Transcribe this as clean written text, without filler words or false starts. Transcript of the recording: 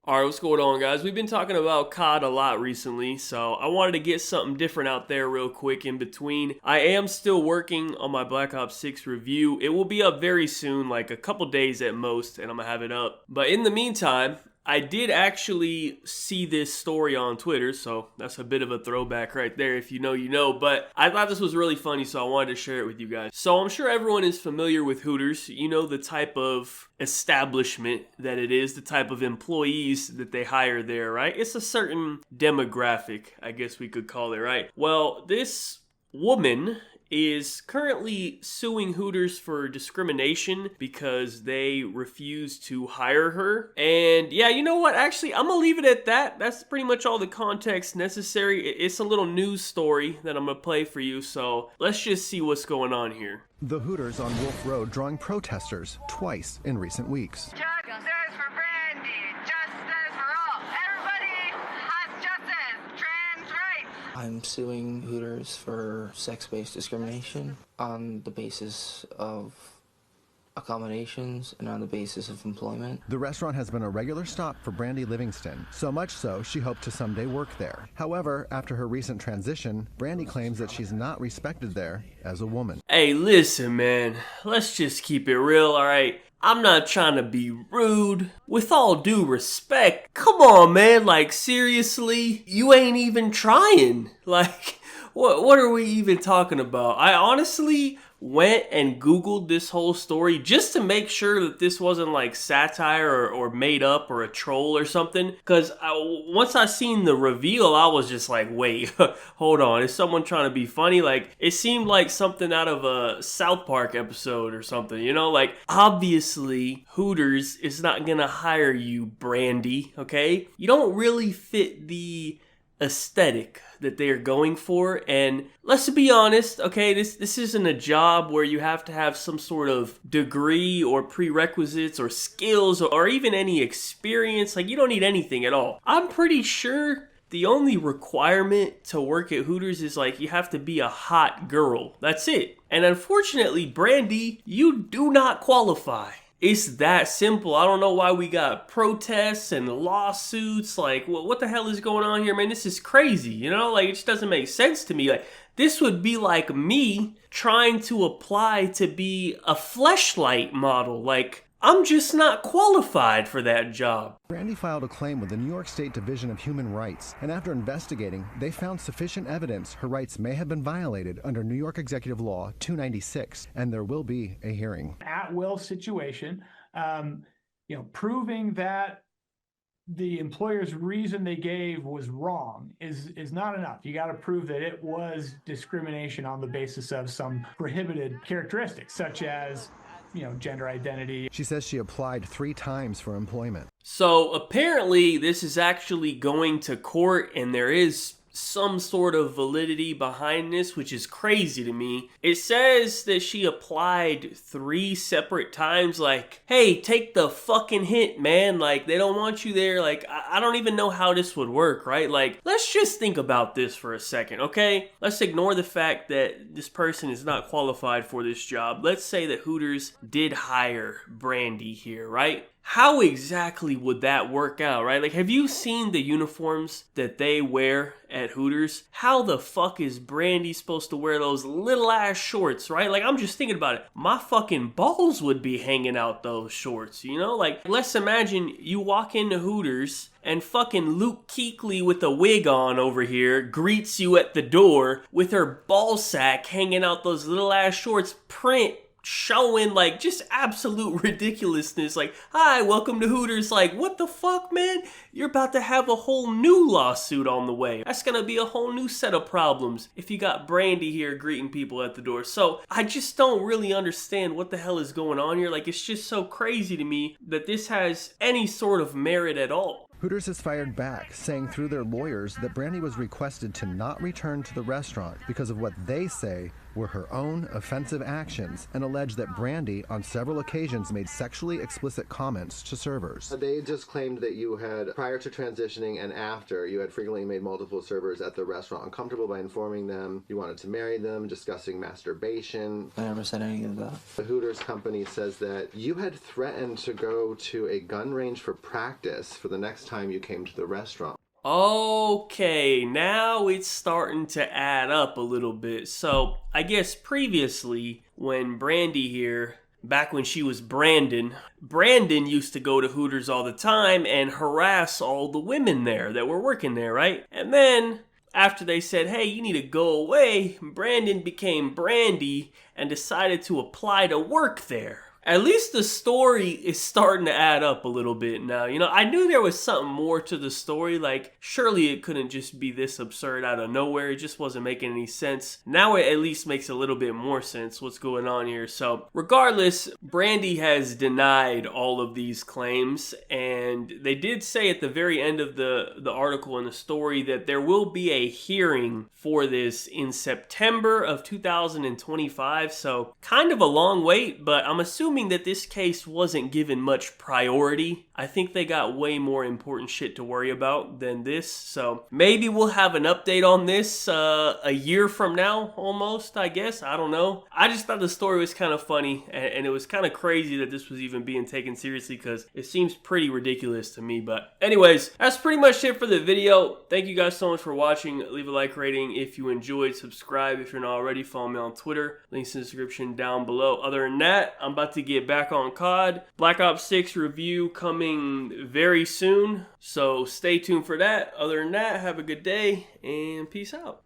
Alright, what's going on, guys? We've been talking about COD a lot recently, so I wanted to get something different out there real quick in between. I am still working on my Black Ops 6 review. It will be up very soon, like a couple days at most, and I'm gonna have it up. But in the meantime, I did actually see this story on Twitter, so that's a bit of a throwback right there. If you know, you know. But I thought this was really funny, so I wanted to share it with you guys. So I'm sure everyone is familiar with Hooters. You know the type of establishment that it is, the type of employees that they hire there, right? It's a certain demographic, I guess we could call it, right? Well, this woman is currently suing Hooters for discrimination because they refuse to hire her. And yeah, you know what? Actually, I'm gonna leave it at that. That's pretty much all the context necessary. It's a little news story that I'm gonna play for you, so let's just see what's going on here. The Hooters on Wolf Road drawing protesters twice in recent weeks. Justice for Brandy, justice for all. Everybody has justice, trans rights. I'm suing Hooters for sex-based discrimination on the basis of accommodations and on the basis of employment. The restaurant has been a regular stop for Brandy Livingston, so much so she hoped to someday work there. However, after her recent transition, Brandy claims that she's not respected there as a woman. Hey, listen, man. Let's just keep it real, alright? I'm not trying to be rude. With all due respect, come on, man. Like, seriously? You ain't even trying. Like, what are we even talking about? I honestly went and Googled this whole story just to make sure that this wasn't like satire or made up or a troll or something. Because once I seen the reveal, I was just like, wait, hold on. Is someone trying to be funny? Like, it seemed like something out of a South Park episode or something, you know? Like, obviously, Hooters is not gonna hire you, Brandy, okay? You don't really fit the aesthetic that they are going for, and let's be honest, okay, this isn't a job where you have to have some sort of degree or prerequisites or skills or even any experience. Like, you don't need anything at all. I'm pretty sure the only requirement to work at Hooters is like you have to be a hot girl. That's it. And unfortunately, Brandy, you do not qualify. It's that simple. I don't know why we got protests and lawsuits. Like, what the hell is going on here, man? This is crazy, you know? Like, it just doesn't make sense to me. Like, this would be like me trying to apply to be a fleshlight model. Like, I'm just not qualified for that job. Brandy filed a claim with the New York State Division of Human Rights, and after investigating, they found sufficient evidence her rights may have been violated under New York Executive Law 296, and there will be a hearing. At-will situation, proving that the employer's reason they gave was wrong is not enough. You got to prove that it was discrimination on the basis of some prohibited characteristics, such as gender identity. She says she applied 3 times for employment. So apparently this is actually going to court, and there is some sort of validity behind this, which is crazy to me. It says that she applied 3 separate times. Like, hey, take the fucking hint, man. Like, they don't want you there. Like, I don't even know how this would work, right? Like, let's just think about this for a second, okay? Let's ignore the fact that this person is not qualified for this job. Let's say that Hooters did hire Brandy here, right? How exactly would that work out, right? Like, have you seen the uniforms that they wear at Hooters? How the fuck is Brandy supposed to wear those little ass shorts, right? Like, I'm just thinking about it. My fucking balls would be hanging out those shorts, you know? Like, let's imagine you walk into Hooters and fucking Luke Kuechly with a wig on over here greets you at the door with her ball sack hanging out those little ass shorts, print showing, like, just absolute ridiculousness. Like, hi, welcome to Hooters. Like, what the fuck, man? You're about to have a whole new lawsuit on the way. That's gonna be a whole new set of problems if you got Brandy here greeting people at the door. So I just don't really understand what the hell is going on here. Like, it's just so crazy to me that this has any sort of merit at all. Hooters has fired back, saying through their lawyers that Brandy was requested to not return to the restaurant because of what they say were her own offensive actions and alleged that Brandy on several occasions made sexually explicit comments to servers. They just claimed that you had, prior to transitioning and after, you had frequently made multiple servers at the restaurant uncomfortable by informing them you wanted to marry them, discussing masturbation. I never said any of that. The Hooters company says that you had threatened to go to a gun range for practice for the next time you came to the restaurant. Okay, now it's starting to add up a little bit. So, I guess previously, when Brandy here, back when she was Brandon used to go to Hooters all the time and harass all the women there that were working there, right? And then, after they said, hey, you need to go away, Brandon became Brandy and decided to apply to work there. At least the story is starting to add up a little bit now. You know, I knew there was something more to the story. Like, surely it couldn't just be this absurd out of nowhere. It just wasn't making any sense. Now it at least makes a little bit more sense what's going on here. So, regardless, Brandy has denied all of these claims. And they did say at the very end of the article in the story that there will be a hearing for this in September of 2025. So, kind of a long wait, but I'm assuming that this case wasn't given much priority. I think they got way more important shit to worry about than this. So maybe we'll have an update on this a year from now, almost, I guess. I don't know. I just thought the story was kind of funny, and it was kind of crazy that this was even being taken seriously because it seems pretty ridiculous to me. But anyways, that's pretty much it for the video. Thank you guys so much for watching. Leave a like rating if you enjoyed. Subscribe if you're not already. Follow me on Twitter. Links in the description down below. Other than that, I'm about to get back on COD. Black Ops 6 review coming very soon, so stay tuned for that. Other than that, have a good day and peace out.